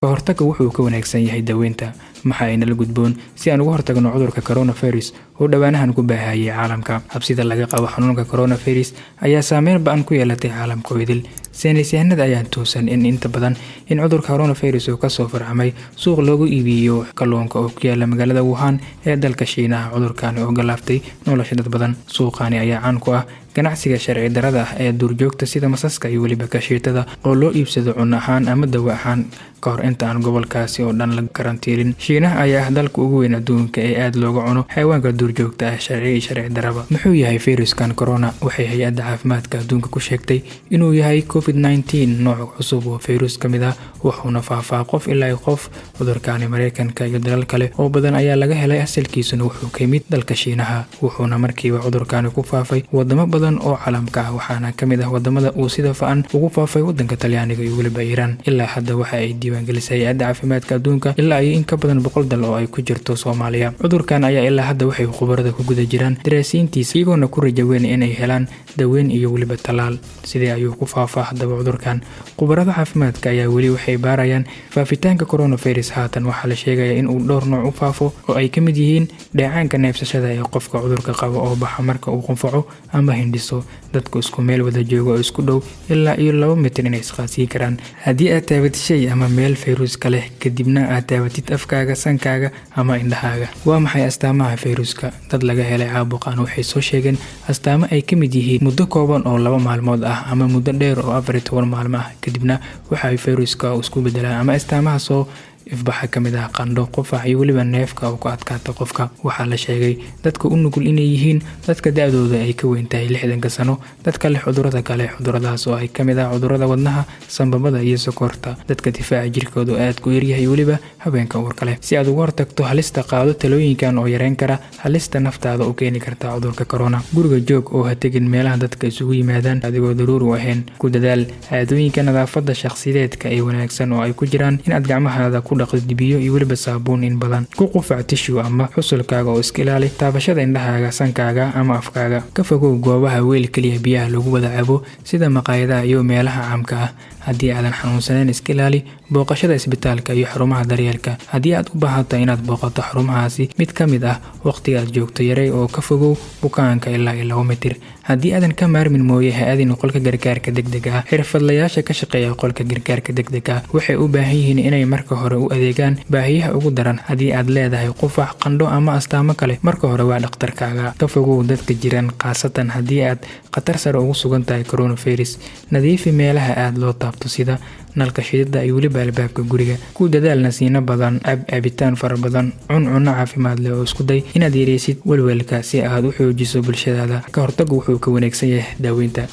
Kahortagga wuxuu ka wanaagsan yahay daaweynta. Maxayna la gudboon si aan uga hortagno cudurka coronavirus oo dhawaanahan ku baahayay caalamka. Habsida laga qabo xanuunka coronavirus ayaa saameyn ba'an ku yeelatay caalamka idil. Saynisyahanada ayaa tuusan in inta badan in cudurka coronavirus uu ka soo farcamay suuq loogu iibiyo kalluunka oo ku yaala magaalada Wuhan ee dalka Shiinaha. Cudurkan oo galaaftay nolosha dad badan. Suuqani ayaa caan ku ah ganacsiga sharci darrada ah ee duurjoogta sida masaska iyo weliba kashiitada oo loo iibsado cunno ahaan ama dawo ahaan kahor inta aan gobolkaasi oo dhan la karantiilin. Shiinaha ayaa ah dalka ugu weyn adduunka ee aad looga cuno xayawaanka duurjoogta ah sharci darraba. Muxuu yahay viruskan corona? Waxay hay'adda caafimaadka adduunka ku sheegtay inuu yahay COVID-19 nooc cusub oo virus ka mid ah wuxuuna faafaa qof ilaa qof. Cudurkani Mareykanka iyo dalal kale oo badan ayaa laga helay asalkiisuna wuxuu ka yimid dalka Shiinaha wuxuuna markiiba cudurkani ku faafay wadamo badan oo caalamka ah waxaana ka mid ah wadamada uu sida fa'an ugu faafay wadanka Talyaaniga iyo weliba Iiraan. Ilaa hadda waxa ay diiwaangelisay hay'adda caafimaadka adduunka ilaa in ka badan 100 dal oo ay ku jirto Soomaaliya. Cudurkan ayaa ilaa hadda waxay khubarada ku guda jiraan daraasiintiisa iyagoona ku rajaweyn inay helaan daaweyn iyo weliba talaal. Sidee ayuu ku faafaa haddaba cudurkan? Khubarada caafimaadka ayaa weli waxay baarayaan faafitaanka coronavirus. Haatan waxaa la sheegayaa in uu dhowr nooc u faafo oo ay ka mid yihiin dheecaanka neefsashada ee qofka cudurka qaba oo baxa marka uu qunfaco ama hindhiso. Dadku isku meel wada jooga oo isku dhow ilaa 2 mitir inay isqaadsiin karaan. Haddii aad taabatid shay ama meel fayruuska leh kadibna aad taabatid afkaaga, sankaaga ama indhahaaga. Waa maxay astaamaha fayruuska? Dad laga helay caabuqan waxay soo sheegeen astaamo ay ka mid yihiin muddo kooban oo 2 maalmood ah ama muddo dheer oo 14 maalmo ah kadibna waxa fayruuska isku bedelaan ama astaamaha soo ifbaxa ka mid ah qandho, qufac iyo weliba neefka oo ku adkaata qofka. Waxaa la sheegay dadka u nugul inay yihiin dadka da'dooda ay ka weyn tahay 60 sano, dadka leh cudurrada kale cudurradaas oo ay ka mid ah cudurrada wadnaha, sanbabada iyo sokorta, dadka difaaca jirkooda aad ku yaryahay weliba haweenka uurka leh. Si aad uga hortagto halista qaado talooyinkan oo yareyn kara halista naftaada u keeni karta cudurka corona. Guriga joog oo ha tegin meelaha dadka isugu yimaadaan adigoo daruuri u ahayn. Ku dadaal caadooyinka nadaafadda shakhsiyeedka ee wanaagsan oo ay ku jiraan in aad gacmahaaga ku dhaqdo biyo iyo weliba saabuun in badan. Ku qufac tissue ama xusulkaaga oo iska ilaali taabashada indhahaaga, sankaaga ama afkaaga. Ka fogow goobaha weel kaliya biyaha lagu wada cabo sida maqaayadaha iyo meelaha caamka ah. Haddii aadan xanuunsanayn iska ilaali booqashada isbitaalka iyo xarumaha daryeelka. Haddii aad u baahato inaad booqato xarumahaasi mid ka mid ah waqtiga aad joogto yarey oo ka fogow bukaanka ilaa 2 mitir. Haddii aadan ka maarmin mooye ha aadin qolka gargaarka degdega ah. Xirfadlayaasha ka shaqeeya qolka gargaarka degdega ah waxay u baahan yihiin inay marka hore u adeegaan baahiyaha ugu daran. Haddii aad leedahay qufac, qandho ama astaamo kale marka hore waa dhakhtarkaaga. Ka fogow dadka jiran khaasatan haddii aad khatar sare ugu sugan tahay coronavirus. Nadiifi meelaha aad loo taabto sida nalka shidida iyo weliba albaabka guriga. Ku dadaal nasiino badan, cabitaan fara badan, cunno caafimaad leh oo isku day inaad yareysid walwalka si aad u xoojiso bulshadaada. Ka hortaggu wuxuu ka wanaagsan yahay daaweynta.